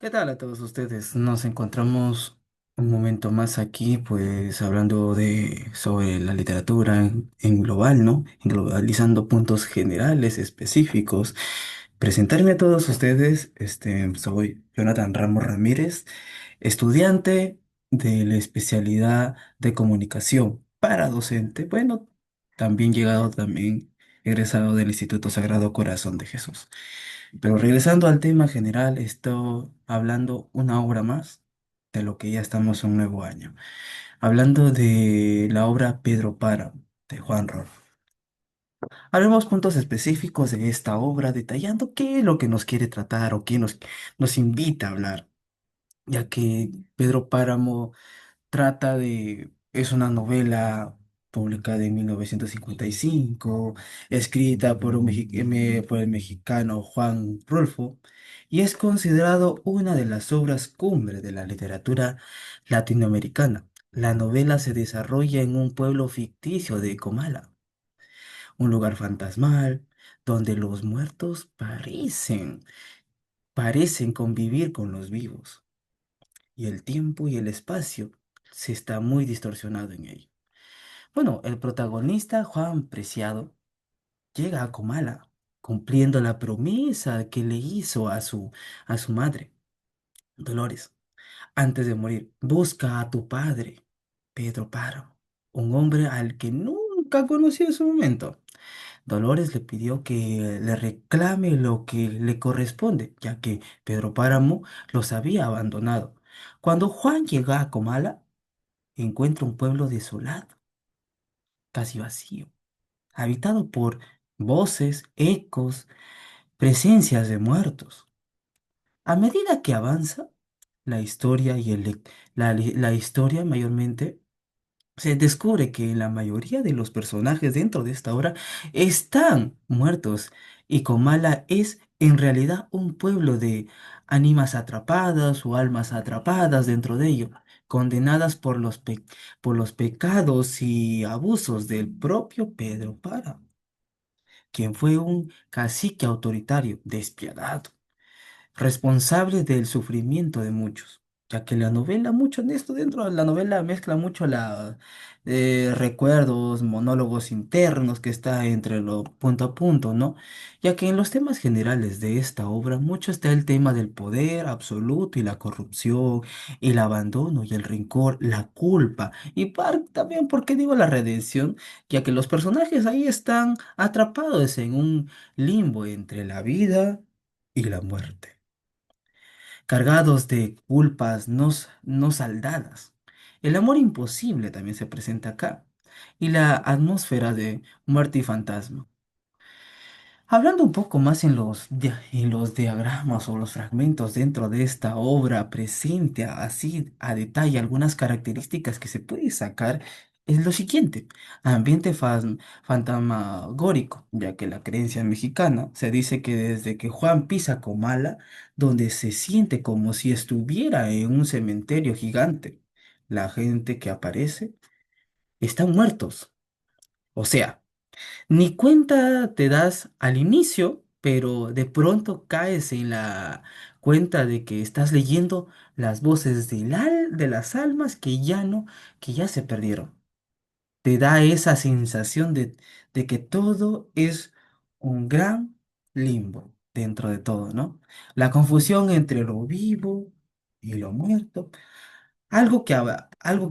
¿Qué tal a todos ustedes? Nos encontramos un momento más aquí, pues hablando de sobre la literatura en global, ¿no? En globalizando puntos generales, específicos. Presentarme a todos ustedes, soy Jonathan Ramos Ramírez, estudiante de la especialidad de comunicación para docente. Bueno, también egresado del Instituto Sagrado Corazón de Jesús. Pero regresando al tema general, estoy hablando una obra más de lo que ya estamos en un nuevo año. Hablando de la obra Pedro Páramo de Juan Rulfo. Haremos puntos específicos de esta obra, detallando qué es lo que nos quiere tratar o qué nos invita a hablar, ya que Pedro Páramo es una novela publicada en 1955, escrita por el mexicano Juan Rulfo, y es considerado una de las obras cumbre de la literatura latinoamericana. La novela se desarrolla en un pueblo ficticio de Comala, un lugar fantasmal donde los muertos parecen convivir con los vivos, y el tiempo y el espacio se está muy distorsionado en ello. Bueno, el protagonista, Juan Preciado, llega a Comala, cumpliendo la promesa que le hizo a su madre, Dolores, antes de morir. Busca a tu padre, Pedro Páramo, un hombre al que nunca conoció en su momento. Dolores le pidió que le reclame lo que le corresponde, ya que Pedro Páramo los había abandonado. Cuando Juan llega a Comala, encuentra un pueblo desolado, casi vacío, habitado por voces, ecos, presencias de muertos. A medida que avanza la historia la historia mayormente se descubre que la mayoría de los personajes dentro de esta obra están muertos y Comala es en realidad un pueblo de ánimas atrapadas o almas atrapadas dentro de ello, condenadas por los pecados y abusos del propio Pedro Para, quien fue un cacique autoritario, despiadado, responsable del sufrimiento de muchos, ya que la novela, mucho en esto dentro de la novela mezcla mucho recuerdos, monólogos internos que está entre lo punto a punto, ¿no? Ya que en los temas generales de esta obra mucho está el tema del poder absoluto y la corrupción, el abandono y el rencor, la culpa y también, ¿por qué digo la redención? Ya que los personajes ahí están atrapados en un limbo entre la vida y la muerte, cargados de culpas no saldadas. El amor imposible también se presenta acá, y la atmósfera de muerte y fantasma. Hablando un poco más en los diagramas o los fragmentos dentro de esta obra, presente así a detalle algunas características que se puede sacar, es lo siguiente: ambiente fantasmagórico, ya que la creencia mexicana se dice que desde que Juan pisa Comala, donde se siente como si estuviera en un cementerio gigante, la gente que aparece están muertos. O sea, ni cuenta te das al inicio, pero de pronto caes en la cuenta de que estás leyendo las voces de las almas que ya se perdieron. Te da esa sensación de que todo es un gran limbo dentro de todo, ¿no? La confusión entre lo vivo y lo muerto. Algo que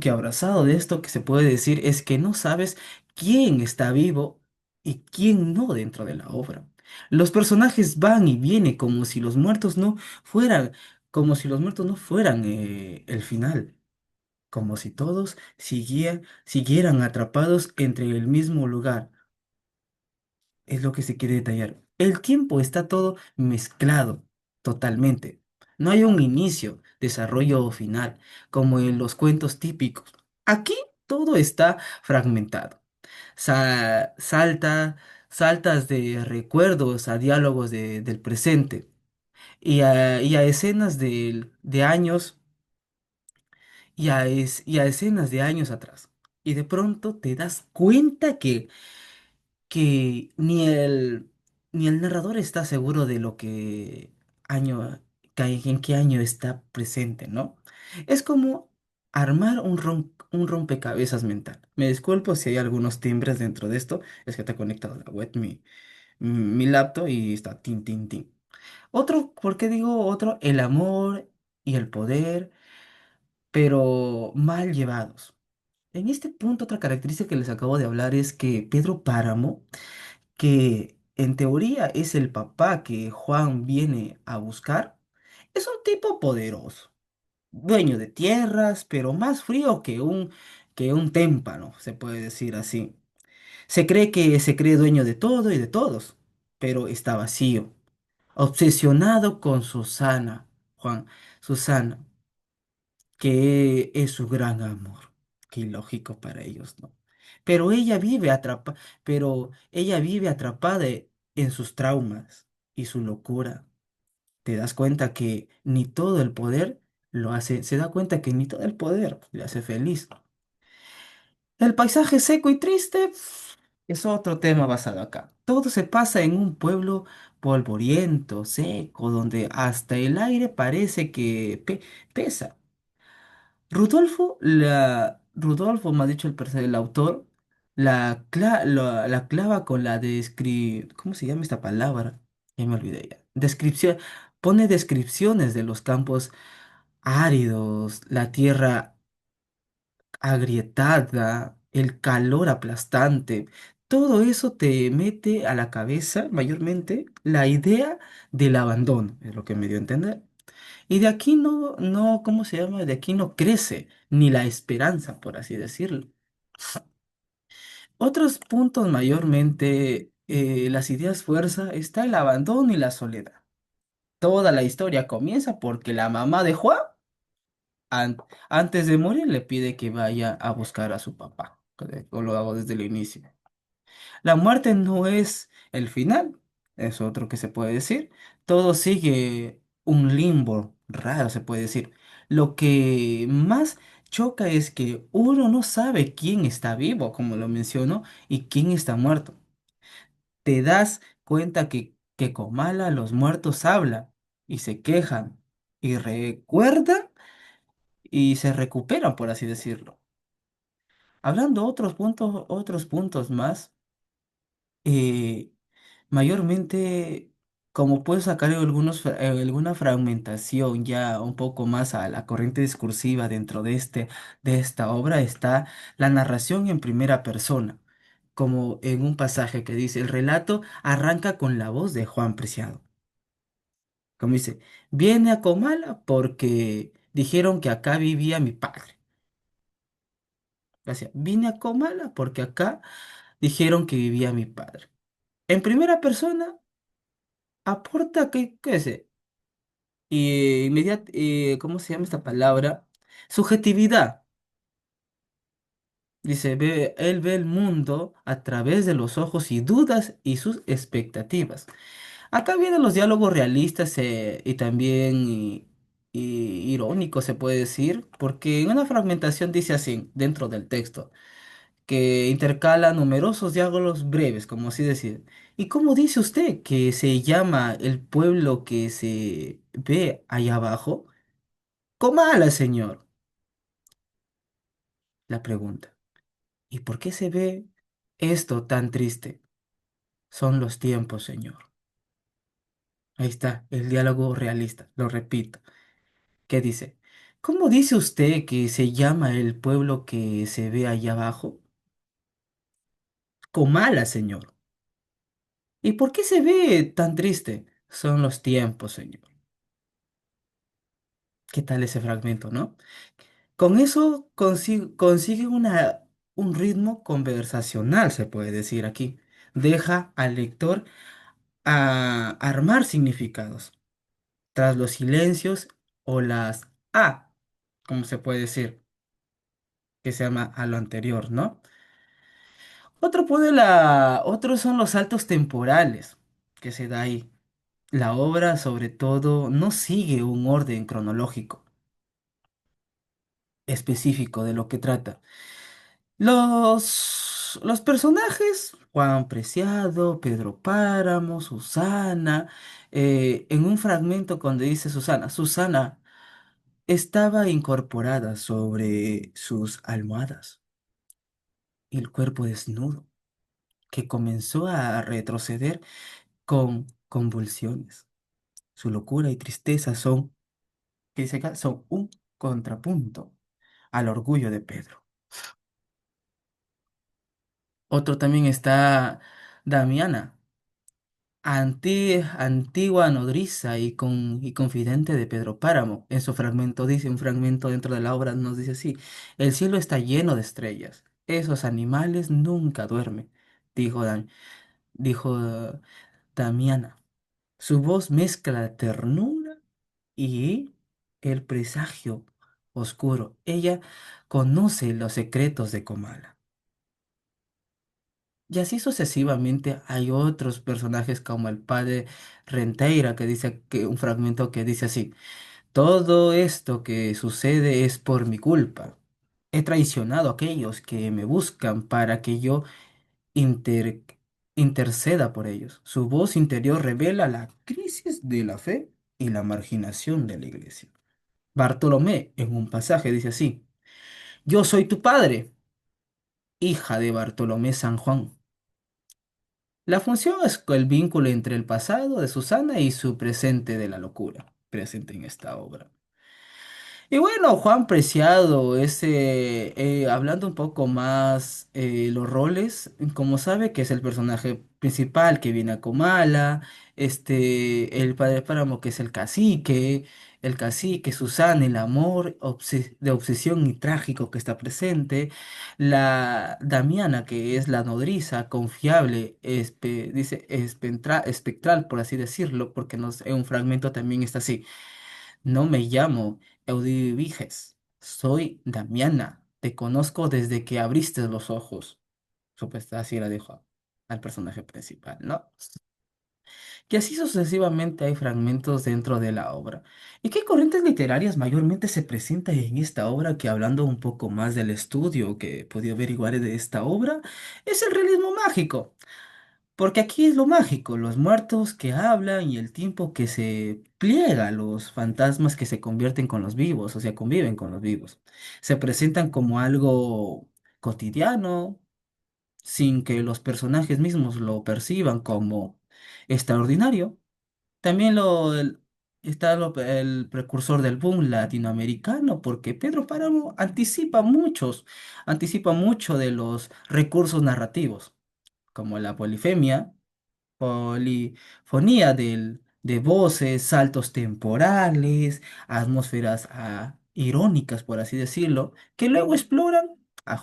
abrazado de esto que se puede decir es que no sabes quién está vivo y quién no dentro de la obra. Los personajes van y vienen como si los muertos no fueran, como si los muertos no fueran el final, como si todos siguieran atrapados entre el mismo lugar. Es lo que se quiere detallar. El tiempo está todo mezclado totalmente. No hay un inicio, desarrollo o final, como en los cuentos típicos. Aquí todo está fragmentado. Salta, saltas de recuerdos a diálogos del presente y a escenas de años y a escenas de años atrás. Y de pronto te das cuenta que ni el narrador está seguro de lo que año, en qué año está presente, ¿no? Es como armar un rompecabezas mental. Me disculpo si hay algunos timbres dentro de esto, es que está conectado a la web mi laptop y está tin, tin, tin. Otro, ¿por qué digo otro? El amor y el poder, pero mal llevados. En este punto, otra característica que les acabo de hablar es que Pedro Páramo, que en teoría es el papá que Juan viene a buscar, es un tipo poderoso, dueño de tierras, pero más frío que un témpano, se puede decir así. Se cree dueño de todo y de todos, pero está vacío, obsesionado con Susana, Juan, Susana, que es su gran amor. Qué ilógico para ellos, ¿no? Pero ella vive atrapada, pero ella vive atrapada en sus traumas y su locura. Te das cuenta que ni todo el poder lo hace, se da cuenta que ni todo el poder le hace feliz. El paisaje seco y triste es otro tema basado acá. Todo se pasa en un pueblo polvoriento, seco, donde hasta el aire parece que pesa. Rudolfo, me ha dicho el autor, la clava con ¿cómo se llama esta palabra? Ya me olvidé ya. Descripción, pone descripciones de los campos áridos, la tierra agrietada, el calor aplastante. Todo eso te mete a la cabeza, mayormente, la idea del abandono, es lo que me dio a entender. Y de aquí ¿cómo se llama? De aquí no crece ni la esperanza, por así decirlo. Otros puntos mayormente, las ideas fuerza, está el abandono y la soledad. Toda la historia comienza porque la mamá de Juan, an- antes de morir, le pide que vaya a buscar a su papá. O lo hago desde el inicio. La muerte no es el final, es otro que se puede decir. Todo sigue un limbo raro, se puede decir. Lo que más choca es que uno no sabe quién está vivo, como lo menciono, y quién está muerto. Te das cuenta que con mala los muertos hablan y se quejan y recuerdan y se recuperan, por así decirlo. Hablando otros puntos más. eh, Mayormente, como puedo sacar alguna fragmentación ya un poco más a la corriente discursiva dentro de esta obra, está la narración en primera persona, como en un pasaje que dice, el relato arranca con la voz de Juan Preciado, como dice, viene a Comala porque dijeron que acá vivía mi padre. Gracias. Vine a Comala porque acá dijeron que vivía mi padre. En primera persona, aporta que, qué sé, ¿cómo se llama esta palabra? Subjetividad. Dice, él ve el mundo a través de los ojos y dudas y sus expectativas. Acá vienen los diálogos realistas y también irónicos, se puede decir, porque en una fragmentación dice así, dentro del texto, que intercala numerosos diálogos breves, como así decir. ¿Y cómo dice usted que se llama el pueblo que se ve allá abajo? Comala, señor. La pregunta. ¿Y por qué se ve esto tan triste? Son los tiempos, señor. Ahí está, el diálogo realista, lo repito. ¿Qué dice? ¿Cómo dice usted que se llama el pueblo que se ve allá abajo? Comala, señor. ¿Y por qué se ve tan triste? Son los tiempos, señor. ¿Qué tal ese fragmento, no? Con eso consigue un ritmo conversacional, se puede decir aquí. Deja al lector a armar significados tras los silencios o las como se puede decir, que se llama a lo anterior, ¿no? Otros son los saltos temporales que se da ahí. La obra, sobre todo, no sigue un orden cronológico específico de lo que trata. Los personajes Juan Preciado, Pedro Páramo, Susana. En un fragmento cuando dice Susana, Susana estaba incorporada sobre sus almohadas y el cuerpo desnudo, que comenzó a retroceder con convulsiones. Su locura y tristeza son, que dice acá, son un contrapunto al orgullo de Pedro. Otro también está Damiana, antigua nodriza y confidente de Pedro Páramo. En su fragmento dice, un fragmento dentro de la obra nos dice así, el cielo está lleno de estrellas, esos animales nunca duermen, dijo, dijo Damiana. Su voz mezcla ternura y el presagio oscuro. Ella conoce los secretos de Comala. Y así sucesivamente hay otros personajes como el padre Renteira que dice que un fragmento que dice así, todo esto que sucede es por mi culpa. He traicionado a aquellos que me buscan para que yo inter- interceda por ellos. Su voz interior revela la crisis de la fe y la marginación de la iglesia. Bartolomé en un pasaje dice así, yo soy tu padre, hija de Bartolomé San Juan. La función es el vínculo entre el pasado de Susana y su presente de la locura, presente en esta obra. Y bueno, Juan Preciado, hablando un poco más los roles, como sabe que es el personaje principal que viene a Comala, el padre Páramo que es el cacique, Susana, el amor de obsesión y trágico que está presente, la Damiana que es la nodriza, confiable, dice espectral, por así decirlo, porque en un fragmento también está así. No me llamo Eudiviges, soy Damiana. Te conozco desde que abriste los ojos. Supuesta, así la dijo al personaje principal, ¿no? Y así sucesivamente hay fragmentos dentro de la obra. ¿Y qué corrientes literarias mayormente se presentan en esta obra? Que hablando un poco más del estudio que he podido averiguar de esta obra, es el realismo mágico. Porque aquí es lo mágico, los muertos que hablan y el tiempo que se pliega, los fantasmas que se convierten con los vivos, o sea, conviven con los vivos. Se presentan como algo cotidiano, sin que los personajes mismos lo perciban como extraordinario. También está el precursor del boom latinoamericano, porque Pedro Páramo anticipa mucho de los recursos narrativos, como la polifemia, polifonía de voces, saltos temporales, atmósferas irónicas, por así decirlo, que luego exploran a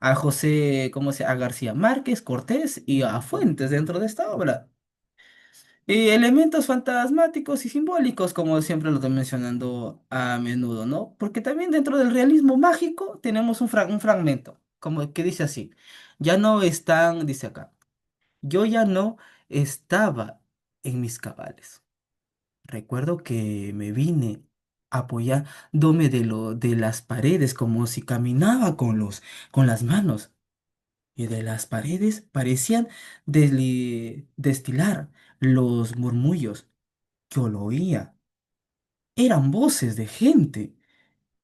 a García Márquez, Cortés y a Fuentes dentro de esta obra. Y elementos fantasmáticos y simbólicos, como siempre lo estoy mencionando a menudo, ¿no? Porque también dentro del realismo mágico tenemos un fragmento, como que dice así, ya no están, dice acá. Yo ya no estaba en mis cabales. Recuerdo que me vine apoyándome de las paredes como si caminaba con las manos. Y de las paredes parecían destilar los murmullos. Yo lo oía. Eran voces de gente,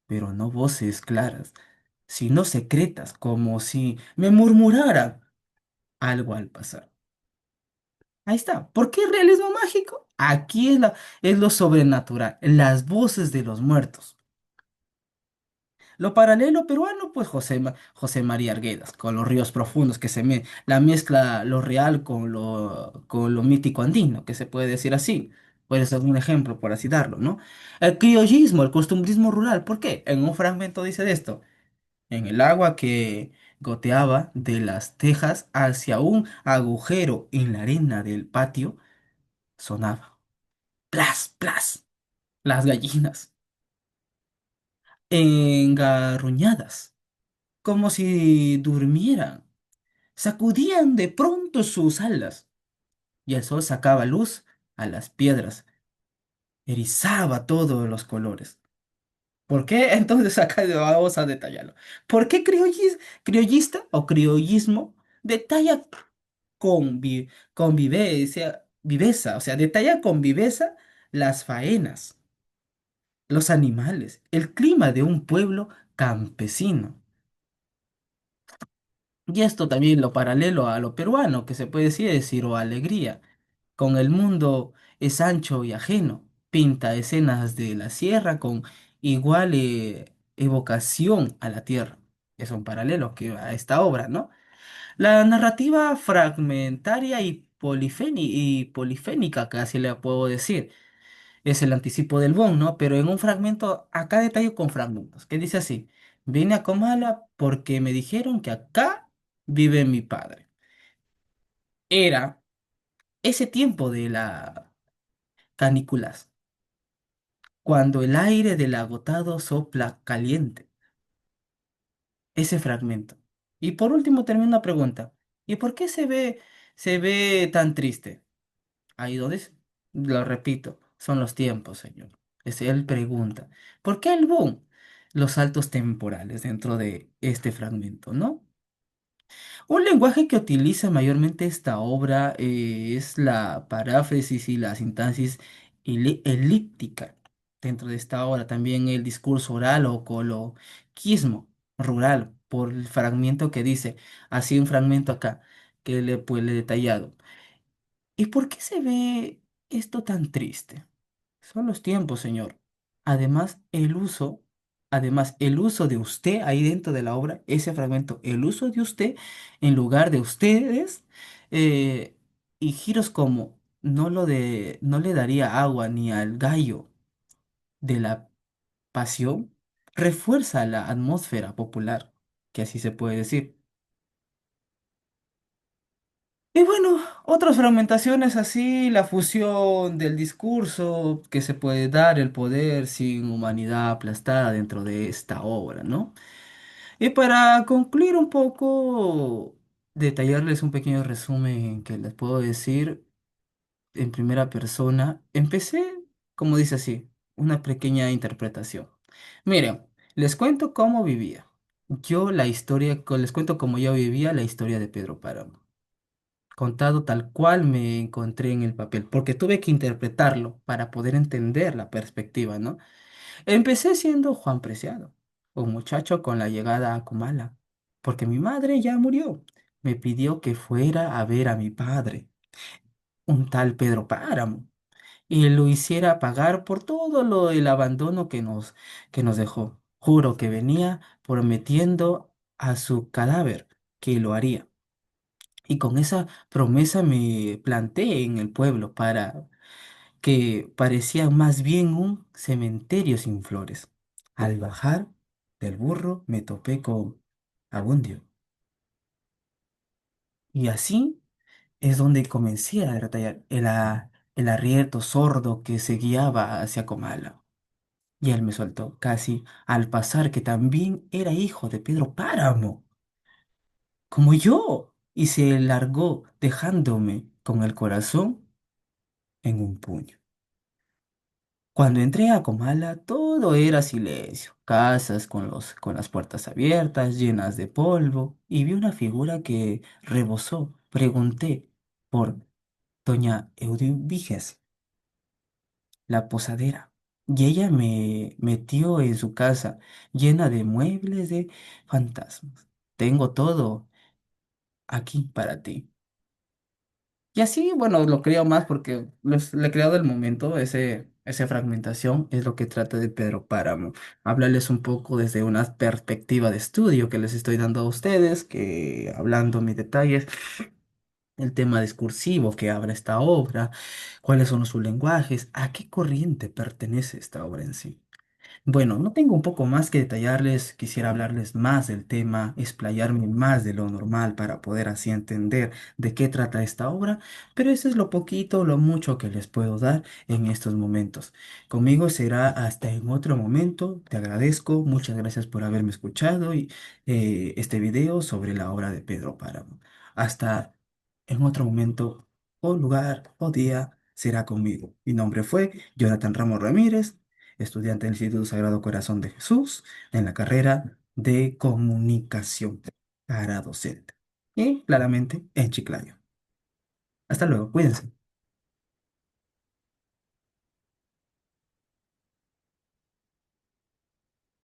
pero no voces claras, sino secretas, como si me murmuraran algo al pasar. Ahí está. ¿Por qué realismo mágico? Aquí es lo sobrenatural, las voces de los muertos. Lo paralelo peruano, pues José María Arguedas, con los ríos profundos, la mezcla lo real con lo mítico andino, que se puede decir así. Puede ser un ejemplo, por así darlo, ¿no? El criollismo, el costumbrismo rural. ¿Por qué? En un fragmento dice de esto. En el agua que goteaba de las tejas hacia un agujero en la arena del patio, sonaba. Plas, plas, las gallinas, engarruñadas, como si durmieran, sacudían de pronto sus alas, y el sol sacaba luz a las piedras, erizaba todos los colores. ¿Por qué? Entonces acá vamos a detallarlo. ¿Por qué criollista o criollismo detalla? con viveza, o sea, detalla con viveza las faenas, los animales, el clima de un pueblo campesino. Y esto también lo paralelo a lo peruano, que se puede decir, o alegría. Con el mundo es ancho y ajeno. Pinta escenas de la sierra con igual evocación a la tierra. Es un paralelo que a esta obra, ¿no? La narrativa fragmentaria y polifénica, casi le puedo decir, es el anticipo del Bon, ¿no? Pero en un fragmento, acá detallo con fragmentos, que dice así: vine a Comala porque me dijeron que acá vive mi padre. Era ese tiempo de la canículas, cuando el aire del agotado sopla caliente. Ese fragmento. Y por último termino una pregunta. ¿Y por qué se ve tan triste? Ahí donde lo repito, son los tiempos, señor. Es él pregunta. ¿Por qué el boom? Los saltos temporales dentro de este fragmento, ¿no? Un lenguaje que utiliza mayormente esta obra es la paráfrasis y la sintaxis elíptica. Dentro de esta obra también el discurso oral o coloquismo rural, por el fragmento que dice, así un fragmento acá, que le he detallado. ¿Y por qué se ve esto tan triste? Son los tiempos, señor. Además, el uso de usted ahí dentro de la obra, ese fragmento, el uso de usted en lugar de ustedes, eh, y giros como no le daría agua ni al gallo de la pasión, refuerza la atmósfera popular, que así se puede decir. Y bueno, otras fragmentaciones así, la fusión del discurso que se puede dar, el poder sin humanidad aplastada dentro de esta obra, ¿no? Y para concluir un poco, detallarles un pequeño resumen que les puedo decir en primera persona, empecé, como dice así, una pequeña interpretación. Miren, les cuento cómo vivía. Les cuento cómo yo vivía la historia de Pedro Páramo, contado tal cual me encontré en el papel, porque tuve que interpretarlo para poder entender la perspectiva, ¿no? Empecé siendo Juan Preciado, un muchacho con la llegada a Comala, porque mi madre ya murió. Me pidió que fuera a ver a mi padre, un tal Pedro Páramo, y lo hiciera pagar por todo el abandono que nos dejó. Juro que venía prometiendo a su cadáver que lo haría. Y con esa promesa me planté en el pueblo para que parecía más bien un cementerio sin flores. Al bajar del burro me topé con Abundio. Y así es donde comencé a detallar el arriero sordo que se guiaba hacia Comala. Y él me soltó casi al pasar que también era hijo de Pedro Páramo, como yo, y se largó dejándome con el corazón en un puño. Cuando entré a Comala, todo era silencio, casas con las puertas abiertas, llenas de polvo, y vi una figura que rebosó. Pregunté por doña Eudiviges, la posadera, y ella me metió en su casa, llena de muebles de fantasmas. Tengo todo aquí para ti. Y así, bueno, lo creo más porque le he creado el momento, esa fragmentación es lo que trata de Pedro Páramo. Hablarles un poco desde una perspectiva de estudio que les estoy dando a ustedes, que hablando mis detalles, el tema discursivo que habla esta obra, cuáles son sus lenguajes, a qué corriente pertenece esta obra en sí. Bueno, no tengo un poco más que detallarles, quisiera hablarles más del tema, explayarme más de lo normal para poder así entender de qué trata esta obra, pero eso es lo poquito, lo mucho que les puedo dar en estos momentos. Conmigo será hasta en otro momento, te agradezco, muchas gracias por haberme escuchado y este video sobre la obra de Pedro Páramo. Hasta en otro momento, o lugar, o día, será conmigo. Mi nombre fue Jonathan Ramos Ramírez, estudiante del Instituto Sagrado Corazón de Jesús en la carrera de comunicación para docente. Y claramente en Chiclayo. Hasta luego, cuídense.